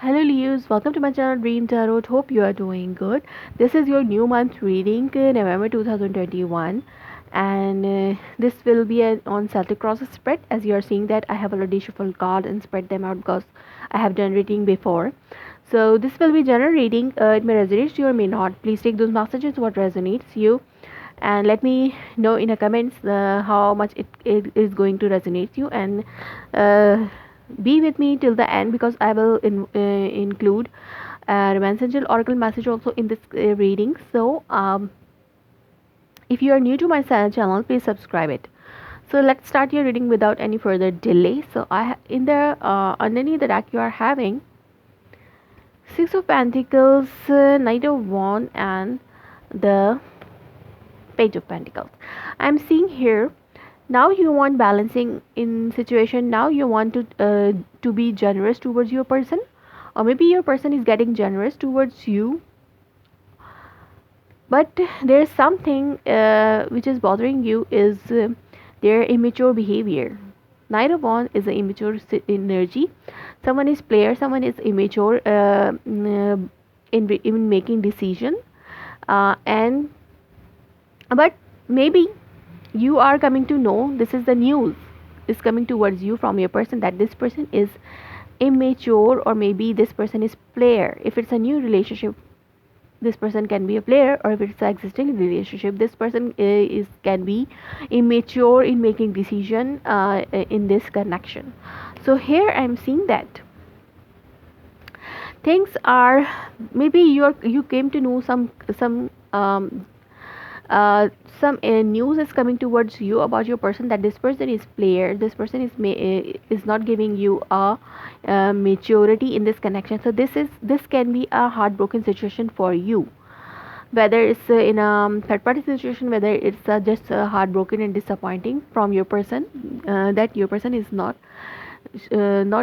Hello Leos, welcome to my channel Dream Tarot. Hope you are doing good. This is your new month reading, November 2021, and this will be on Celtic Cross spread. As you are seeing that I have already shuffled cards and spread them out because I have done reading before. So this will be general reading. It may resonate you or may not. Please take those messages what resonates you, and let me know in the comments how much it is going to resonate you, and uh, be with me till the end because I will include romance angel oracle message also in this reading. So if you are new to my channel, please subscribe it. So let's start your reading without any further delay. So in the underneath the deck you are having Six of Pentacles, Knight of Wands, and the Page of Pentacles. I'm seeing here now you want balancing in situation. Now you want to be generous towards your person, or maybe your person is getting generous towards you, but there's something which is bothering you is their immature behavior. Knight of Wands is an immature energy. Someone is player, someone is immature in making decision, and but maybe you are coming to know, this is the news is coming towards you from your person, that this person is immature, or maybe this person is player. If it's a new relationship, this person can be a player, or if it's an existing relationship, this person is can be immature in making decision in this connection. So here I'm seeing that things are, maybe you came to know uh, some news is coming towards you about your person, that this person is player, this person is not giving you a maturity in this connection. So this can be a heartbroken situation for you, whether it's in a third party situation, whether it's just heartbroken and disappointing from your person, that your person is not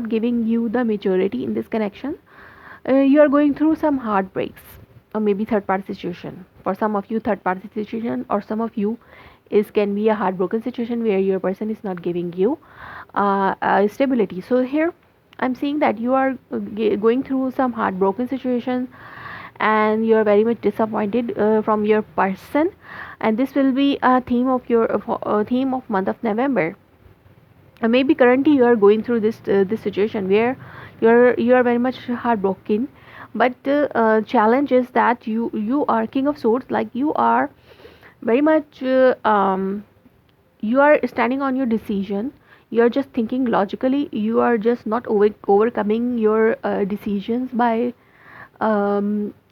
giving you the maturity in this connection. You are going through some heartbreaks, or maybe third party situation. For some of you, third party situation, or some of you is can be a heartbroken situation where your person is not giving you stability. So here I'm seeing that you are going through some heartbroken situation, and you are very much disappointed from your person, and this will be a theme of your theme of month of November. Maybe currently you are going through this situation where you are very much heartbroken, but challenge is that you are king of swords, like you are very much you are standing on your decision. You are just thinking logically, you are just not overcoming your decisions by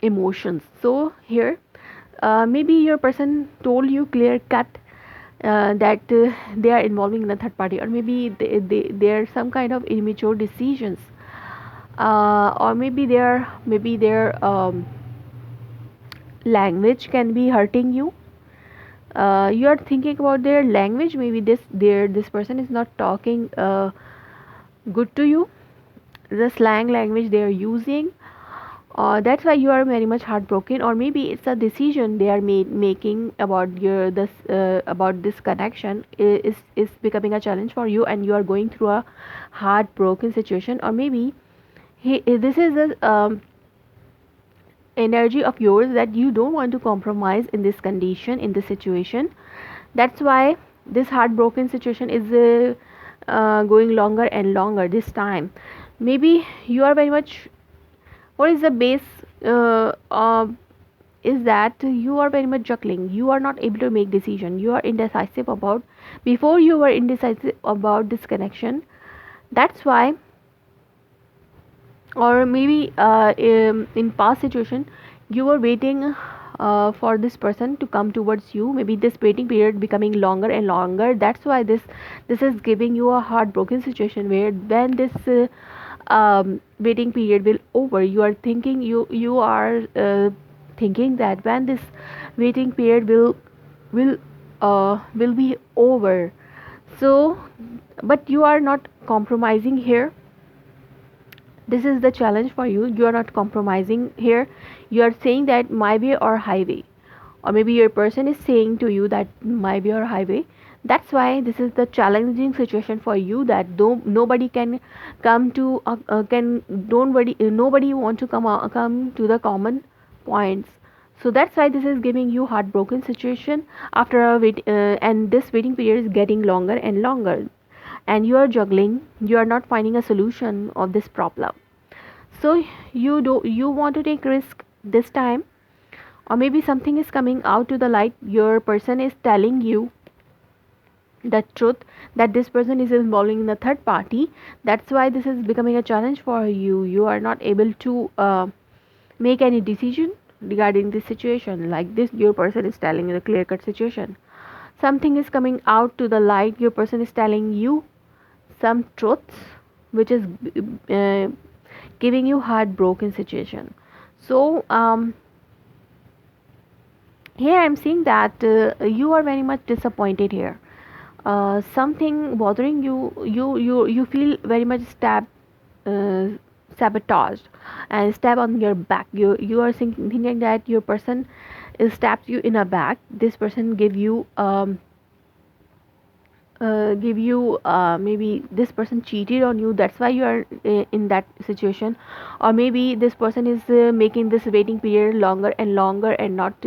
emotions. So here maybe your person told you clear cut that they are involving in a third party, or maybe they are some kind of immature decisions, or maybe their language can be hurting you. You are thinking about their language, maybe this person is not talking good to you, the slang language they are using. That's why you are very much heartbroken, or maybe it's a decision they are making about about this connection is becoming a challenge for you, and you are going through a heartbroken situation. Or maybe this is a energy of yours that you don't want to compromise in this condition, in this situation. That's why this heartbroken situation is going longer and longer this time. Maybe you are very much, what is the base is that you are very much juggling, you are not able to make decision, you are indecisive about, before you were indecisive about this connection. That's why, or maybe in past situation you were waiting for this person to come towards you, maybe this waiting period becoming longer and longer. That's why this is giving you a heartbroken situation, where when this waiting period will over, you are thinking, you are thinking that when this waiting period will be over. So but you are not compromising here. This is the challenge for you, you are not compromising here. You are saying that my way or highway, or maybe your person is saying to you that my way or highway. That's why this is the challenging situation for you, that though nobody can come to can don't worry, nobody want to come to the common points. So that's why this is giving you heartbroken situation after a wait, and this waiting period is getting longer and longer, and you are juggling, you are not finding a solution of this problem. So you want to take risk this time, or maybe something is coming out to the light, your person is telling you the truth that this person is involving in a third party. That's why this is becoming a challenge for you. You are not able to make any decision regarding this situation. Like this, your person is telling you the clear cut situation. Something is coming out to the light, your person is telling you some truths which is uh, giving you heartbroken situation. So here I'm seeing that you are very much disappointed here. Something bothering you, you feel very much uh, sabotaged and stab on your back. You are thinking that your person stabs you in a back. This person give you maybe this person cheated on you, that's why you are in that situation. Or maybe this person is making this waiting period longer and longer and not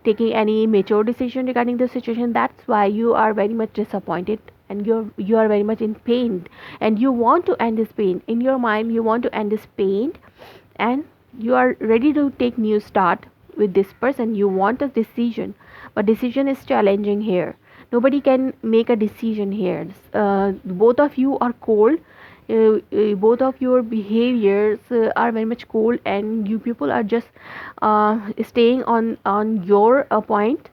taking any mature decision regarding the situation. That's why you are very much disappointed, and you are very much in pain, and you want to end this pain in your mind. You want to end this pain, and you are ready to take new start with this person. You want a decision, but decision is challenging here. Nobody can make a decision here. Both of you are cold. Both of your behaviors are very much cold, and you people are just staying on your point,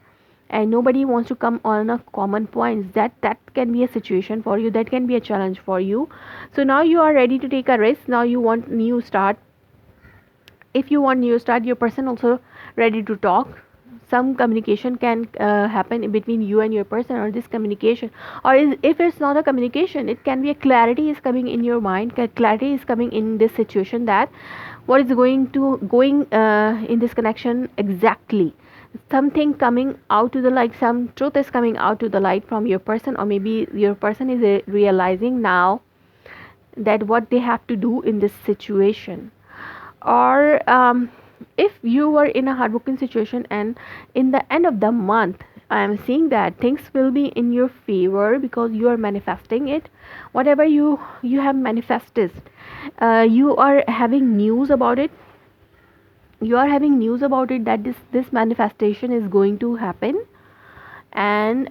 and nobody wants to come on a common point. That can be a situation for you, that can be a challenge for you. So now you are ready to take a risk. Now you want new start. If you want new start, your person also ready to talk. Some communication can happen in between you and your person, or this communication, or if it's not a communication, it can be a clarity is coming in your mind. Clarity is coming in this situation, that what is going in this connection exactly. Something coming out to the light, some truth is coming out to the light from your person, or maybe your person is realizing now that what they have to do in this situation. Or if you were in a heartbroken situation, and in the end of the month, I am seeing that things will be in your favor because you are manifesting it. Whatever you have manifested, you are having news about it. You are having news about it, that this manifestation is going to happen. And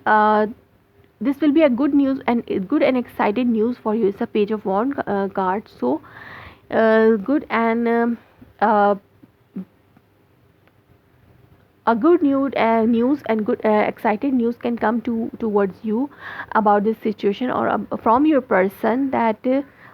this will be a good news, and good and excited news for you. It's a page of wand card. So good, and uh, a good news and good excited news can come towards you about this situation, or from your person, that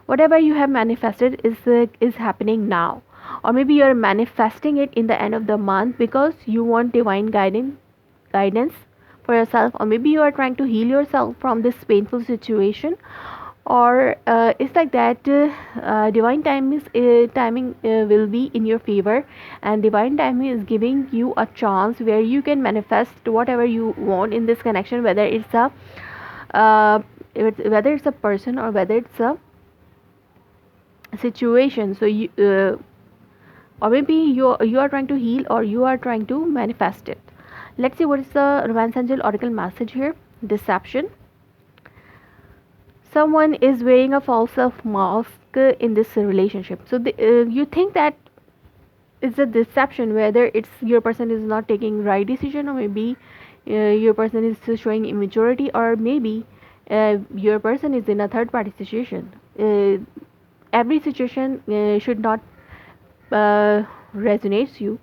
whatever you have manifested is happening now. Or maybe you're manifesting it in the end of the month because you want divine guidance for yourself, or maybe you are trying to heal yourself from this painful situation. Or it's like that divine timing will be in your favor, and divine timing is giving you a chance where you can manifest whatever you want in this connection, whether it's a uh, whether it's a person, or whether it's a situation. So you or maybe you are trying to heal, or you are trying to manifest it. Let's see what is the romance angel oracle message here. Deception. Someone is wearing a false self mask in this relationship. So you think that it's a deception, whether it's your person is not taking right decision, or maybe your person is showing immaturity, or maybe your person is in a third party situation. Every situation should not resonates you,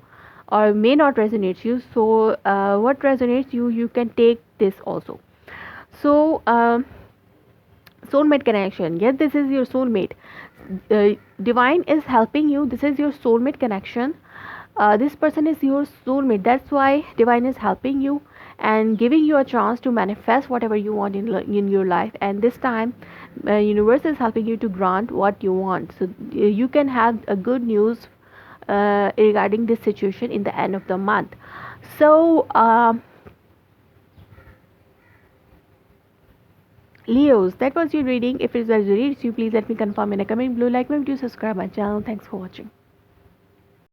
or may not resonate you. So what resonates you, you can take this also. So soulmate connection, yes, this is your soulmate. Divine is helping you, this is your soulmate connection. This person is your soulmate, that's why divine is helping you and giving you a chance to manifest whatever you want in your life. And this time universe is helping you to grant what you want, so you can have a good news regarding this situation in the end of the month. So Leos, that was your reading. If it was read you, please let me confirm in a comment below. Like my video, subscribe my channel. Thanks for watching.